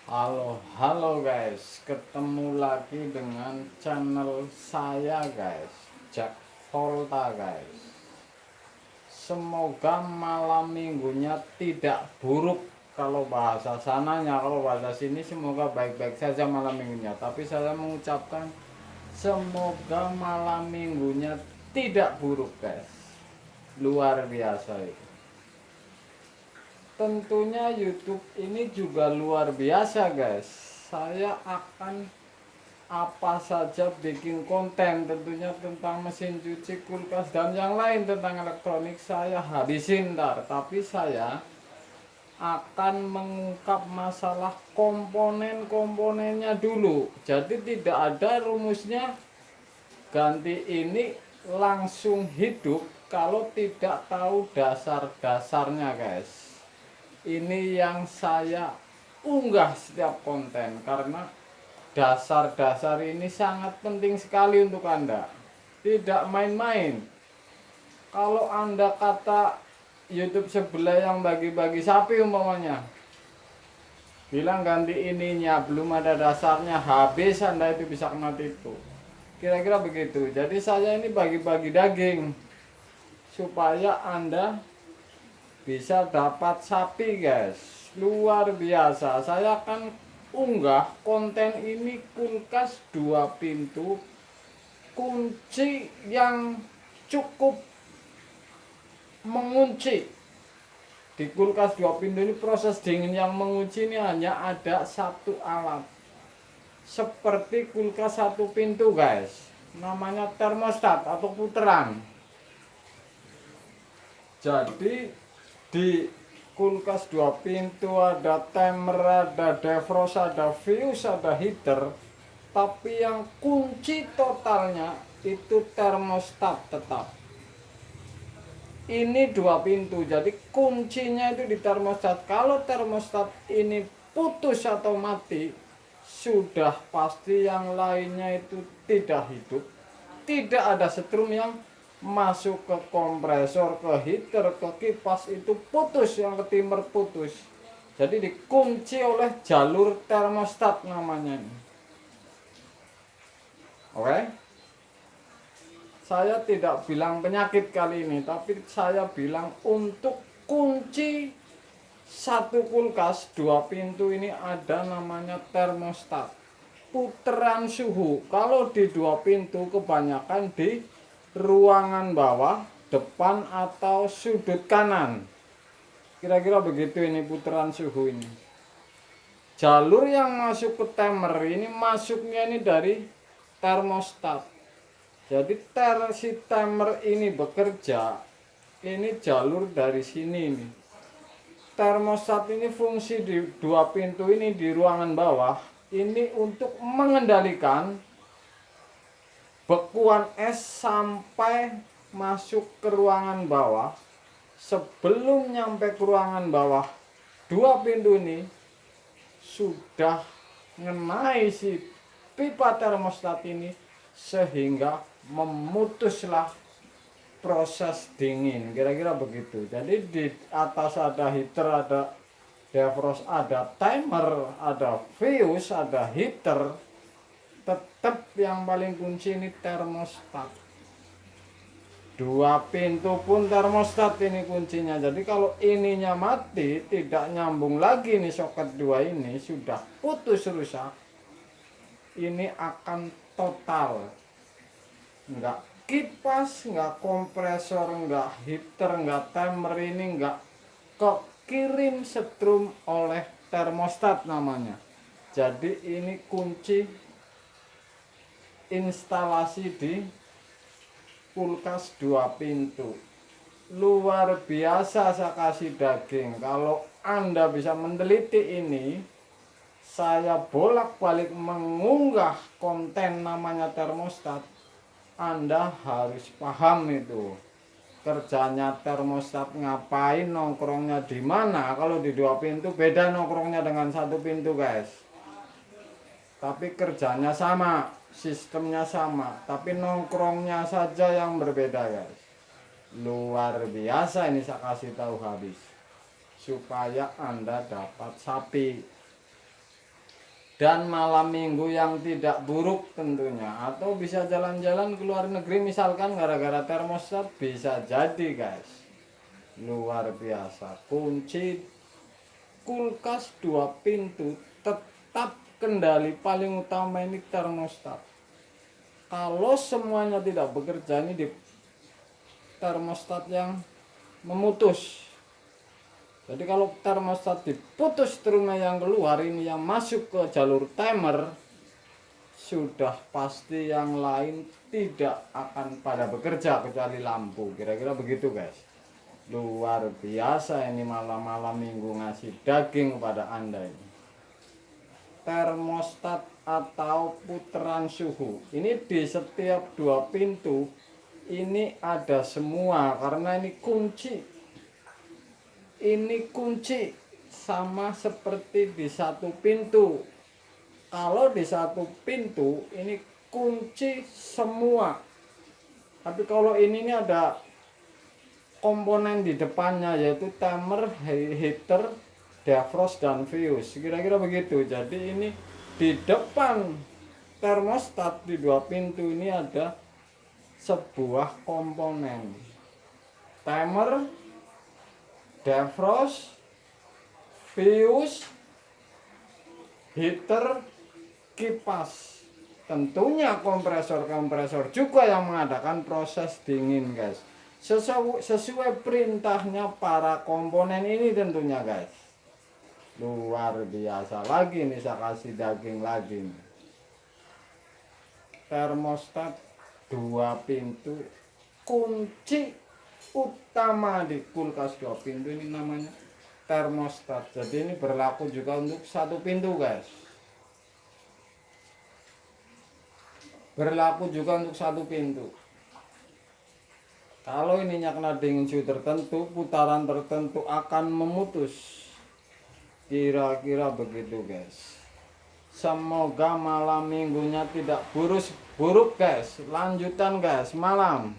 Halo guys, ketemu lagi dengan channel saya guys, Jack Volta guys. Semoga malam minggunya tidak buruk. Kalau bahasa sananya, kalau bahasa sini semoga baik-baik saja malam minggunya. Tapi saya mengucapkan semoga malam minggunya tidak buruk guys. Luar biasa itu. Tentunya YouTube ini juga luar biasa guys. Saya akan apa saja bikin konten, tentunya tentang mesin cuci, kulkas, dan yang lain tentang elektronik saya habisin ntar. Tapi saya akan mengungkap masalah komponen-komponennya dulu. Jadi tidak ada rumusnya ganti ini langsung hidup kalau tidak tahu dasar-dasarnya guys. Ini yang saya unggah setiap konten karena dasar-dasar ini sangat penting sekali untuk Anda. Tidak main-main. Kalau Anda kata YouTube sebelah yang bagi-bagi sapi umpamanya, bilang ganti ininya, belum ada dasarnya, habis Anda itu bisa kena tipu. Kira-kira begitu. Jadi saya ini bagi-bagi daging supaya Anda bisa dapat sapi guys. Luar biasa. Saya akan unggah konten ini kulkas 2 pintu, kunci yang cukup mengunci. Di kulkas 2 pintu ini proses dingin yang mengunci ini hanya ada satu alat, seperti kulkas 1 pintu guys, namanya termostat atau puteran. Jadi di kulkas 2 pintu ada timer, ada defrost, ada fuse, ada heater. Tapi yang kunci totalnya itu termostat tetap. Ini 2 pintu, jadi kuncinya itu di termostat. Kalau termostat ini putus atau mati, sudah pasti yang lainnya itu tidak hidup. Tidak ada setrum yang masuk ke kompresor, ke heater, ke kipas, itu putus, yang ke timer putus. Jadi dikunci oleh jalur termostat namanya ini. Oke? Saya tidak bilang penyakit kali ini, tapi saya bilang untuk kunci satu kulkas 2 pintu ini ada namanya termostat, puteran suhu. Kalau di 2 pintu kebanyakan di ruangan bawah, depan, atau sudut kanan. Kira-kira begitu ini puteran suhu ini. Jalur yang masuk ke timer ini masuknya ini dari termostat. Jadi si timer ini bekerja, ini jalur dari sini ini. Termostat ini fungsi di 2 pintu ini di ruangan bawah, ini untuk mengendalikan bekuan es sampai masuk ke ruangan bawah. Sebelum nyampe ke ruangan bawah, 2 pintu ini sudah mengenai si pipa termostat ini, sehingga memutuslah proses dingin. Kira-kira begitu. Jadi di atas ada heater, ada defrost, ada timer, ada fuse, ada heater. Tetap yang paling kunci ini termostat. 2 pintu pun termostat ini kuncinya. Jadi kalau ininya mati, tidak nyambung lagi nih soket 2 ini, sudah putus rusak, ini akan total. Enggak kipas, enggak kompresor, enggak heater, enggak timer, ini enggak kekirim setrum oleh termostat namanya. Jadi ini kunci instalasi di kulkas 2 pintu. Luar biasa saya kasih daging. Kalau Anda bisa meneliti ini, saya bolak-balik mengunggah konten namanya termostat, Anda harus paham itu kerjanya termostat, ngapain, nongkrongnya di mana. Kalau di 2 pintu beda nongkrongnya dengan 1 pintu guys, tapi kerjanya sama, sistemnya sama, tapi nongkrongnya saja yang berbeda guys. Luar biasa ini saya kasih tahu habis supaya Anda dapat sapi. dan malam minggu yang tidak buruk tentunya, atau bisa jalan-jalan ke luar negeri misalkan gara-gara termostat, bisa jadi guys. Luar biasa. Kunci kulkas 2 pintu tetap kendali paling utama ini termostat. Kalau semuanya tidak bekerja, ini di termostat yang memutus. Jadi kalau termostat diputus, strumnya yang keluar ini yang masuk ke jalur timer, sudah pasti yang lain tidak akan pada bekerja kecuali lampu. Kira-kira begitu guys. Luar biasa ini malam-malam minggu ngasih daging kepada Anda ini. Termostat atau putaran suhu ini di setiap 2 pintu ini ada semua, karena ini kunci sama seperti di 1 pintu. Kalau di 1 pintu ini kunci semua, tapi kalau ini ada komponen di depannya, yaitu timer, heater, defrost, dan fuse. Kira-kira begitu. Jadi ini di depan termostat di 2 pintu ini ada sebuah komponen timer, defrost, fuse, heater, kipas. Tentunya kompresor juga yang mengadakan proses dingin guys. Sesuai perintahnya para komponen ini tentunya guys. Luar biasa. Lagi nih saya kasih daging lagi nih. Termostat 2 pintu, kunci utama di kulkas 2 pintu ini namanya termostat. Jadi ini berlaku juga untuk 1 pintu guys. Berlaku juga untuk 1 pintu. Kalau ininya kena dingin suhu tertentu, putaran tertentu akan memutus. Kira-kira begitu guys. Semoga malam minggunya tidak buruk guys. Lanjutan guys, malam.